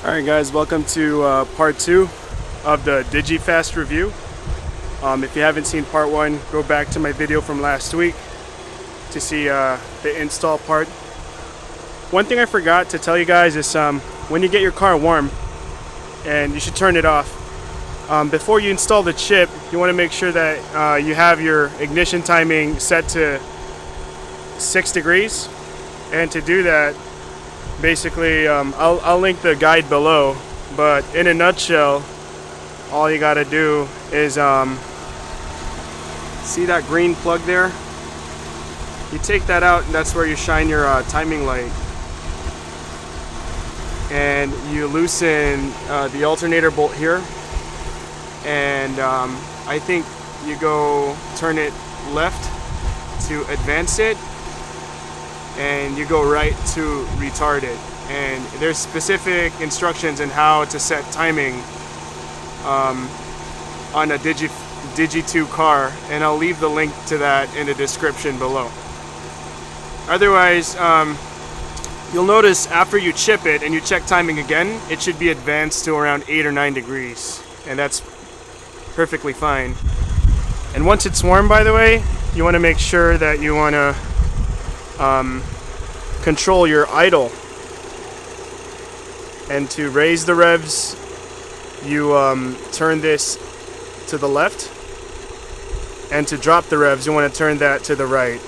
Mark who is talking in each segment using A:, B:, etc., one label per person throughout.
A: Alright guys, welcome to part 2 of the Digifast review. If you haven't seen part 1, go back to my video from last week to see the install part. One thing I forgot to tell you guys is when you get your car warm, and you should turn it off, before you install the chip, you want to make sure that you have your ignition timing set to 6 degrees. And to do that, basically, I'll link the guide below, but in a nutshell, all you gotta do is see that green plug there? You take that out, and that's where you shine your timing light, and you loosen the alternator bolt here, and I think you go turn it left to advance it, and you go right to retard it. And there's specific instructions on how to set timing on a Digi2 car, and I'll leave the link to that in the description below. Otherwise, you'll notice after you chip it and you check timing again, it should be advanced to around 8 or 9 degrees, and that's perfectly fine. And once it's warm, by the way, you want to make sure that you want to control your idle, and to raise the revs you turn this to the left, and to drop the revs you want to turn that to the right.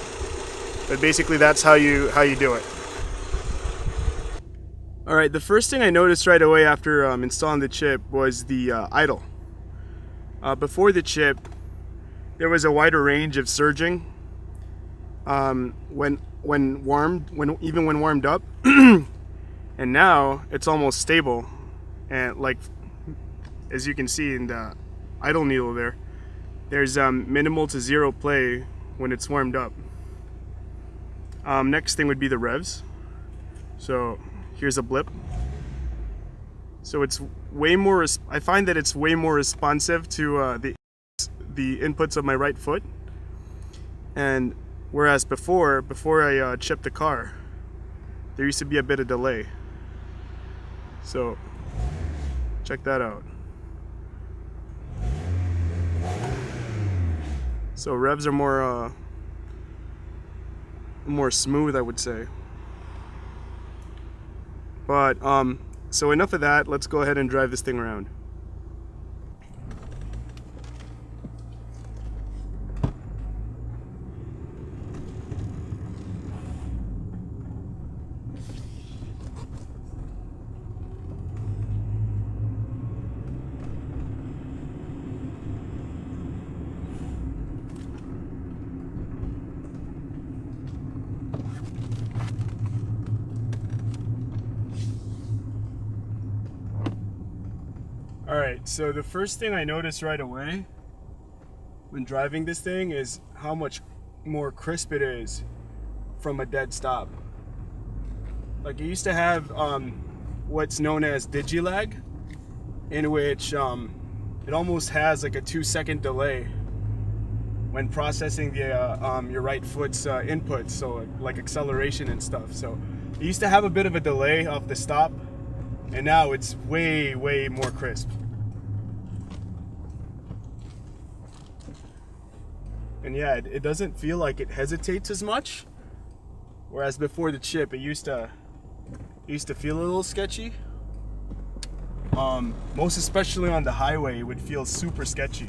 A: But basically that's how you do it. Alright, the first thing I noticed right away after installing the chip was the idle. Before the chip, there was a wider range of surging when warmed up, and now it's almost stable. And like, as you can see in the idle needle there's minimal to zero play when it's warmed up. Next thing would be the revs. So here's a blip. So it's way more, I find that it's way more responsive to the inputs of my right foot. And whereas before I chipped the car, there used to be a bit of delay. So check that out. So revs are more smooth, I would say. But so enough of that. Let's go ahead and drive this thing around. Alright, so the first thing I noticed right away when driving this thing is how much more crisp it is from a dead stop. Like, it used to have what's known as Digilag, in which it almost has like a 2-second delay when processing the your right foot's inputs, so like acceleration and stuff. So it used to have a bit of a delay off the stop, and now it's way more crisp. And yeah, it doesn't feel like it hesitates as much, whereas before the chip it used to feel a little sketchy. Most especially on the highway, it would feel super sketchy.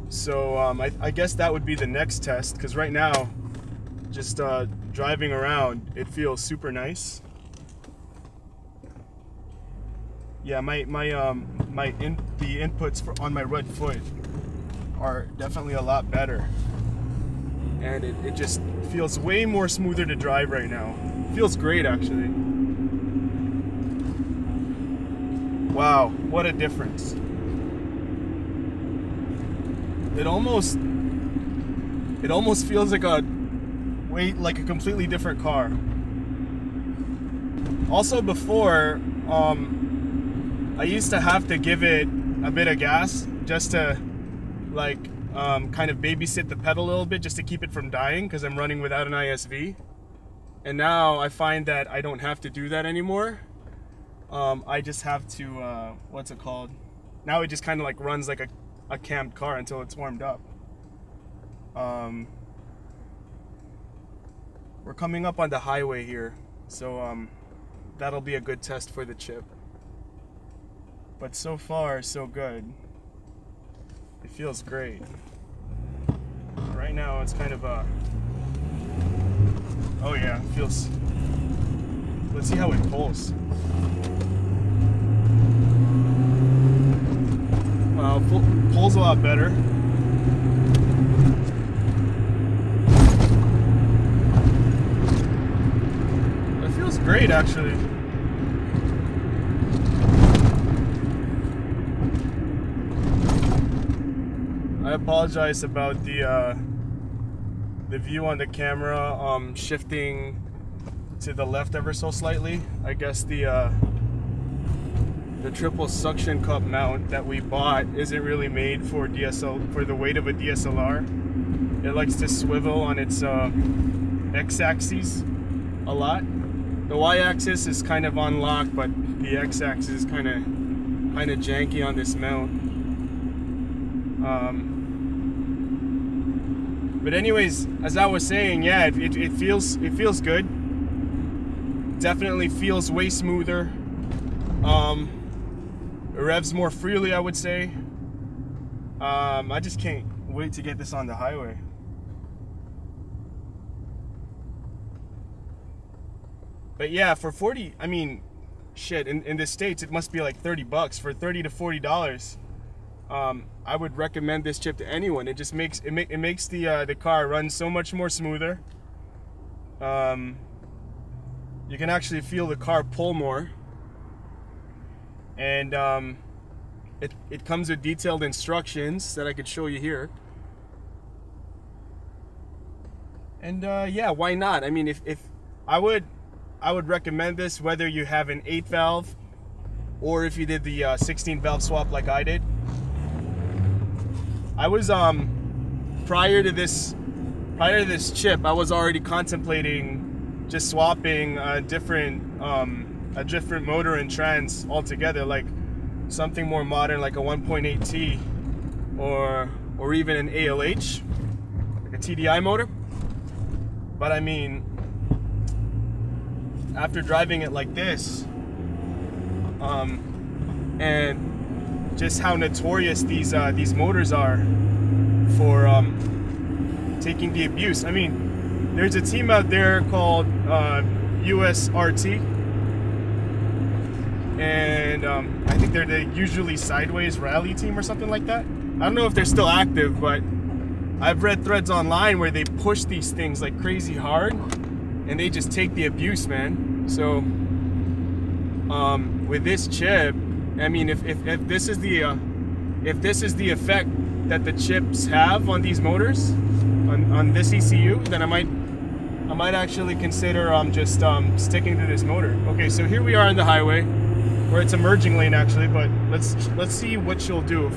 A: So I guess that would be the next test, because right now, just driving around, it feels super nice. Yeah, the inputs on my right foot are definitely a lot better, and it just feels way more smoother to drive right now. It feels great, actually. Wow, what a difference. It almost feels like like a completely different car. Also, before I used to have to give it a bit of gas just to like kind of babysit the pedal a little bit, just to keep it from dying, because I'm running without an ISV. And now I find that I don't have to do that anymore. I just have to, what's it called? Now it just kind of like runs like a camped car until it's warmed up. We're coming up on the highway here, so that'll be a good test for the chip. But so far, so good. It feels great. Right now, it's kind of a... Oh yeah, it feels... Let's see how it pulls. Pulls a lot better. It feels great, actually. I apologize about the view on the camera shifting to the left ever so slightly. I guess the triple suction cup mount that we bought isn't really made for for the weight of a DSLR. It likes to swivel on its x-axis a lot. The y-axis is kind of on lock, but the x-axis is kind of janky on this mount. But anyways, as I was saying, yeah, it feels good. Definitely feels way smoother. It revs more freely, I would say. I just can't wait to get this on the highway. But yeah, for 40, I mean, shit, in the States it must be like 30 bucks. For $30 to $40, I would recommend this chip to anyone. It just makes the car run so much more smoother. You can actually feel the car pull more. And it comes with detailed instructions that I could show you here. And yeah, why not? I mean, if I would recommend this whether you have an 8 valve or if you did the 16 valve swap like I did. I was prior to this chip, I was already contemplating just swapping a different motor and trans altogether, like something more modern, like a 1.8T or even an ALH, like a TDI motor. But I mean, after driving it like this, and just how notorious these motors are for taking the abuse. I mean, there's a team out there called USRT, and I think they're the usually sideways rally team or something like that. I don't know if they're still active, but I've read threads online where they push these things like crazy hard and they just take the abuse, man. So with this chip, I mean, if this is the effect that the chips have on these motors, on this ECU, then I might actually consider just sticking to this motor. Okay, so here we are on the highway, where it's a merging lane actually, but let's see what she'll do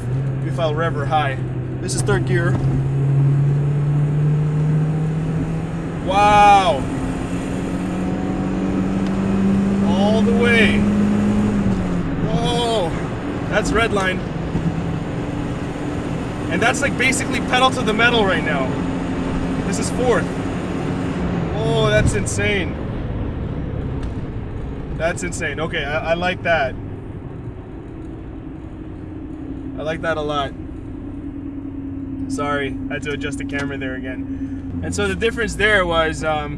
A: if I'll rev her high. This is third gear. Wow! All the way. Whoa! That's red line. And that's like basically pedal to the metal right now. This is fourth. Oh, that's insane. That's insane. Okay, I like that. I like that a lot. Sorry, I had to adjust the camera there again. And so the difference there was, I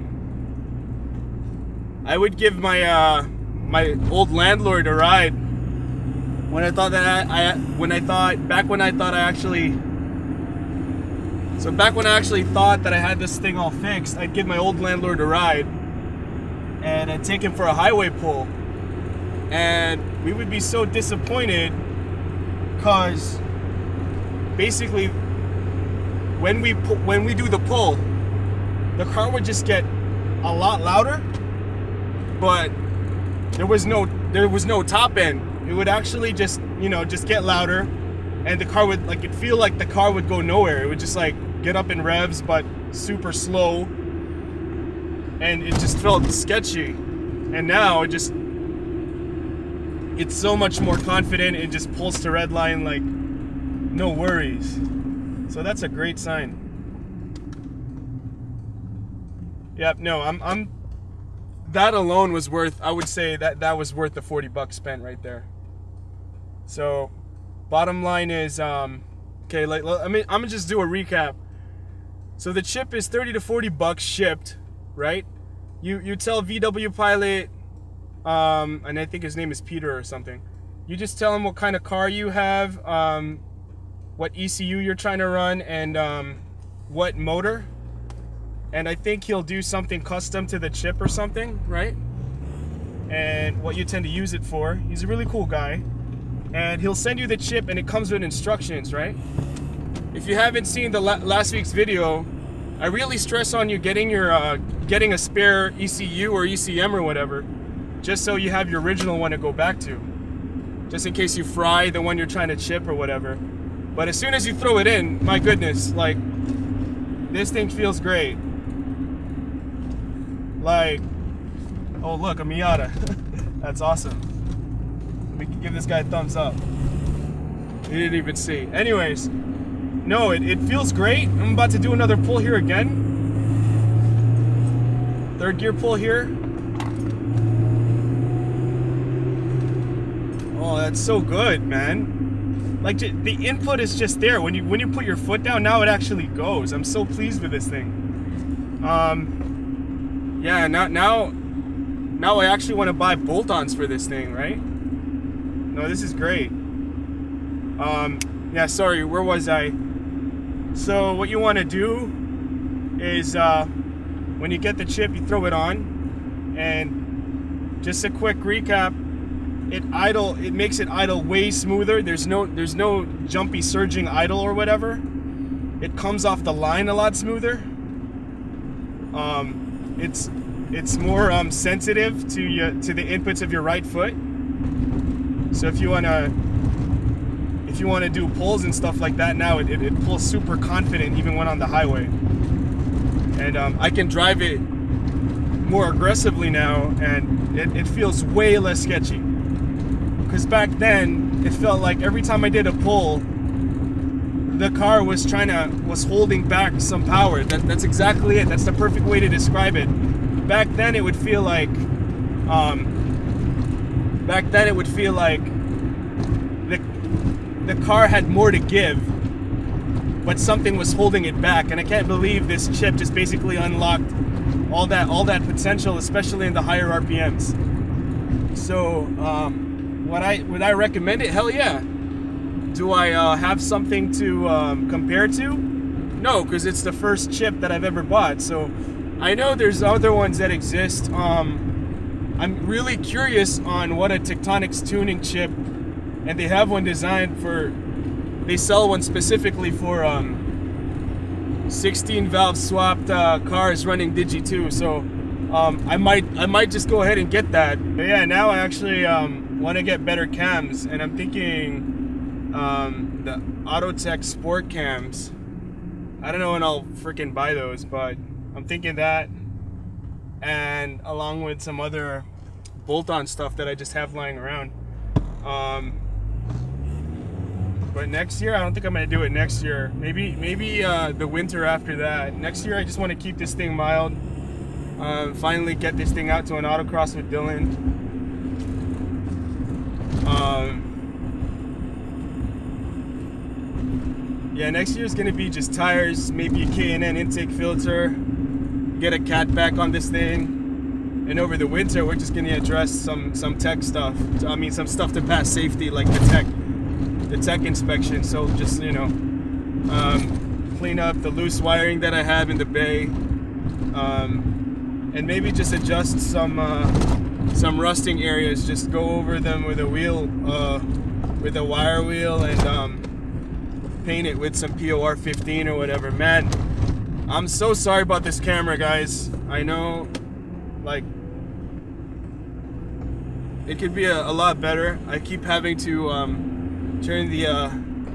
A: would give my my old landlord a ride when I thought that back when I actually thought that I had this thing all fixed. I'd give my old landlord a ride and I'd take him for a highway pull, and we would be so disappointed because basically when we do the pull, the car would just get a lot louder, but there was no top end. It would actually just get louder, and the car would it'd feel like the car would go nowhere. It would just like get up in revs but super slow, and it just felt sketchy. And now it's so much more confident. It just pulls to red line like no worries. So that's a great sign. Yep, no, I'm that alone was worth, I would say that was worth the $40 spent right there. So bottom line is, okay, I'm gonna just do a recap. So the chip is 30 to 40 bucks shipped, right? You tell VW Pilot, and I think his name is Peter or something. You just tell him what kind of car you have, what ECU you're trying to run, and what motor. And I think he'll do something custom to the chip or something, right? And what you tend to use it for. He's a really cool guy. And he'll send you the chip and it comes with instructions, right? If you haven't seen the last week's video, I really stress on you getting your getting a spare ECU or ECM or whatever, just so you have your original one to go back to, just in case you fry the one you're trying to chip or whatever. But as soon as you throw it in, my goodness, like, this thing feels great. Like, oh look, a Miata. That's awesome. We can give this guy a thumbs up. He didn't even see. Anyways, no, it feels great. I'm about to do another pull here again. Third gear pull here. Oh, that's so good, man. Like, the input is just there. When you put your foot down, now it actually goes. I'm so pleased with this thing. Yeah, now I actually want to buy bolt-ons for this thing, right? No, this is great. Yeah, sorry, where was I? So what you want to do is when you get the chip, you throw it on, and just a quick recap, it makes it idle way smoother. There's no jumpy surging idle or whatever. It comes off the line a lot smoother. It's more sensitive to the inputs of your right foot. So if you wanna do pulls and stuff like that, now it pulls super confident even when on the highway. And I can drive it more aggressively now, and it feels way less sketchy. Because back then it felt like every time I did a pull, the car was holding back some power. That's exactly it. That's the perfect way to describe it. Back then it would feel like the car had more to give, but something was holding it back. And I can't believe this chip just basically unlocked all that potential, especially in the higher RPMs. So would I recommend it? Hell yeah. Do I have something to compare to? No, because it's the first chip that I've ever bought. So I know there's other ones that exist. I'm really curious on what a Tectonics tuning chip, and they have one designed for, they sell one specifically for 16 valve swapped cars running Digi 2. So I might just go ahead and get that. But yeah, now I actually want to get better cams, and I'm thinking the Autotech Sport cams. I don't know when I'll freaking buy those, but I'm thinking that, and along with some other bolt-on stuff that I just have lying around. But next year, I don't think I'm gonna do it next year. Maybe the winter after that. Next year, I just want to keep this thing mild. Finally get this thing out to an autocross with Dylan. Yeah, next year is gonna be just tires, maybe a K&N intake filter, get a cat back on this thing, and over the winter we're just gonna address some tech stuff. I mean, some stuff to pass safety, like the tech inspection. So just, you know, clean up the loose wiring that I have in the bay, and maybe just adjust some rusting areas. Just go over them with a wheel, with a wire wheel, and paint it with some POR 15 or whatever. Man, I'm so sorry about this camera, guys. I know, like, it could be a lot better. I keep having to turn the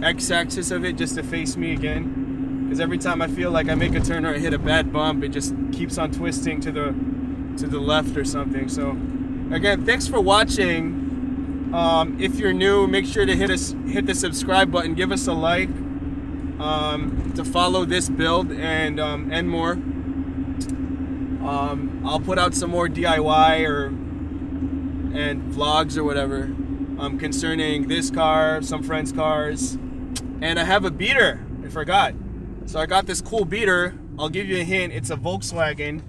A: X-axis of it just to face me again, because every time I feel like I make a turn or I hit a bad bump, it just keeps on twisting to the left or something. So again, thanks for watching.
B: If you're new, make sure to hit the subscribe button, give us a like, to follow this build and more. I'll put out some more DIY and vlogs or whatever concerning this car, some friends' cars, and I have a beater. I forgot. So I got this cool beater. I'll give you a hint. It's a Volkswagen.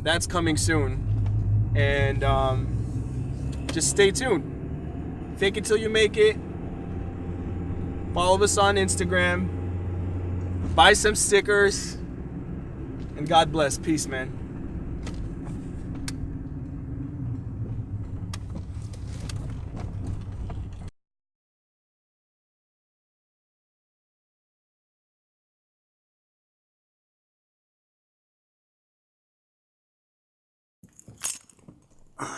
B: That's coming soon, and just stay tuned. Fake it till you make it. Follow us on Instagram. Buy some stickers. And God bless. Peace, man.